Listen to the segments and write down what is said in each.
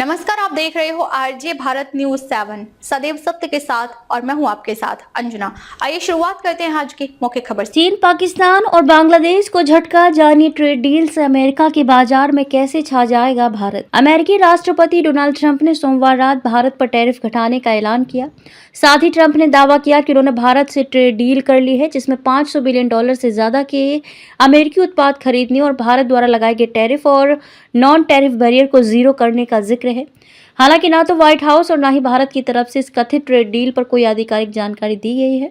नमस्कार, आप देख रहे हो आरजे भारत न्यूज 7 सदैव सत्य के साथ और मैं हूं आपके साथ अंजना। आइए शुरुआत करते हैं आज की मुख्य खबर। चीन, पाकिस्तान और बांग्लादेश को झटका, जानिए ट्रेड डील से अमेरिका के बाजार में कैसे छा जाएगा भारत। अमेरिकी राष्ट्रपति डोनाल्ड ट्रंप ने सोमवार रात भारत पर टैरिफ घटाने का ऐलान किया। साथ ही ट्रंप ने दावा किया कि उन्होंने भारत से ट्रेड डील कर ली है जिसमें $500 बिलियन से ज्यादा के अमेरिकी उत्पाद खरीदने और भारत द्वारा लगाए गए टैरिफ और नॉन टैरिफ बैरियर को जीरो करने का जिक्र है। हालांकि ना तो व्हाइट हाउस और ना ही भारत की तरफ से इस कथित ट्रेड डील पर कोई आधिकारिक जानकारी दी गई है।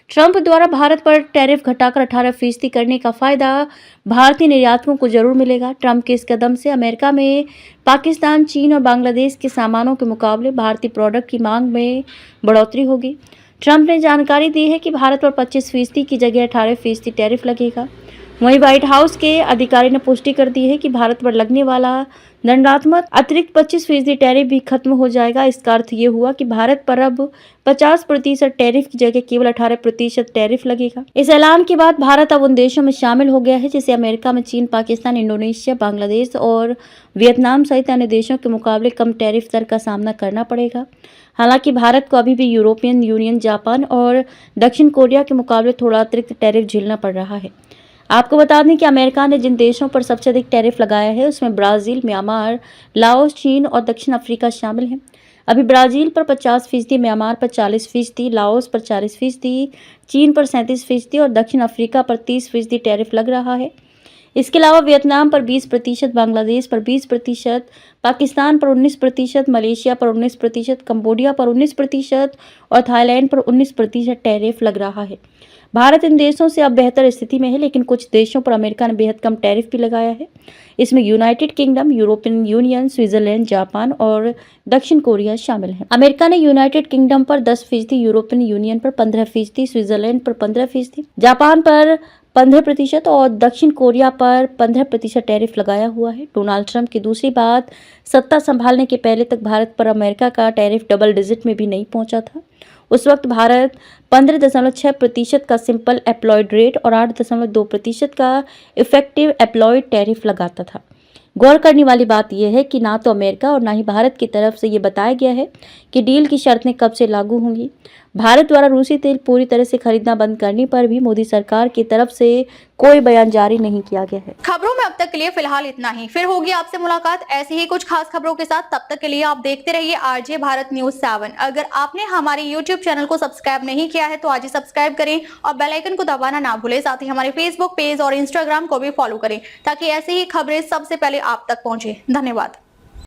ट्रंप द्वारा भारत पर टैरिफ घटाकर 18% करने का फायदा भारतीय निर्यातकों को जरूर मिलेगा। ट्रंप के इस कदम से अमेरिका में पाकिस्तान, चीन और बांग्लादेश के सामानों के मुकाबले भारतीय प्रोडक्ट की मांग में बढ़ोतरी होगी। ट्रंप ने जानकारी दी है कि भारत पर 25% की जगह 18% टैरिफ लगेगा। वहीं व्हाइट हाउस के अधिकारी ने पुष्टि कर दी है कि भारत पर लगने वाला दंडात्मक अतिरिक्त 25% टैरिफ भी खत्म हो जाएगा। इसका अर्थ ये हुआ कि भारत पर अब 50% टैरिफ की जगह केवल 18% टैरिफ लगेगा। इस ऐलान के बाद भारत अब उन देशों में शामिल हो गया है जिसे अमेरिका में चीन, पाकिस्तान, इंडोनेशिया, बांग्लादेश और वियतनाम सहित अन्य देशों के मुकाबले कम टैरिफ दर का सामना करना पड़ेगा। हालांकि भारत को अभी भी यूरोपियन यूनियन, जापान और दक्षिण कोरिया के मुकाबले थोड़ा अतिरिक्त टैरिफ झेलना पड़ रहा है। आपको बता दें कि अमेरिका ने जिन देशों पर सबसे अधिक टैरिफ लगाया है उसमें ब्राजील, म्यांमार, लाओस, चीन और दक्षिण अफ्रीका शामिल हैं। अभी ब्राजील पर 50%, म्यांमार पर 40%, लाओस पर 40%, चीन पर 37% और दक्षिण अफ्रीका पर 30% टैरिफ लग रहा है। इसके अलावा वियतनाम पर 20%, बांग्लादेश पर 20%, पाकिस्तान पर 19%, मलेशिया पर 19%, कंबोडिया पर 19% और थाईलैंड पर 19% टैरिफ लग रहा है। भारत इन देशों से अब बेहतर स्थिति में है, लेकिन कुछ देशों पर अमेरिका ने बेहद कम टैरिफ भी लगाया है। इसमें United kingdom, European union, Switzerland, Japan और दक्षिण कोरिया शामिल हैं। अमेरिका ने यूनाइटेड किंगडम पर 10%, यूरोपियन यूनियन पर 15%, स्विट्जरलैंड पर 15%, जापान पर 15% और दक्षिण कोरिया पर 15% टैरिफ लगाया हुआ है। डोनाल्ड ट्रंप की दूसरी बात, सत्ता संभालने के पहले तक भारत पर अमेरिका का टैरिफ डबल डिजिट में भी नहीं पहुंचा था। उस वक्त भारत 15.6% का सिंपल एप्लॉयड रेट और 8.2% का इफेक्टिव एप्लॉयड टैरिफ लगाता था। गौर करने वाली बात यह है कि ना तो अमेरिका और ना ही भारत की तरफ से ये बताया गया है कि डील की शर्तें कब से लागू होंगी। भारत द्वारा रूसी तेल पूरी तरह से खरीदना बंद करने पर भी मोदी सरकार की तरफ से कोई बयान जारी नहीं किया गया है। खबरों में अब तक के लिए फिलहाल इतना ही। फिर होगी आपसे मुलाकात ऐसी ही कुछ खास खबरों के साथ। तब तक के लिए आप देखते रहिए आरजे भारत न्यूज 7। अगर आपने हमारे यूट्यूब चैनल को सब्सक्राइब नहीं किया है तो आज ही सब्सक्राइब करें और बेल आइकन को दबाना ना भूलें। साथ ही हमारे फेसबुक पेज और इंस्टाग्राम को भी फॉलो करें ताकि ऐसी ही खबरें सबसे पहले आप तक पहुंचे। धन्यवाद।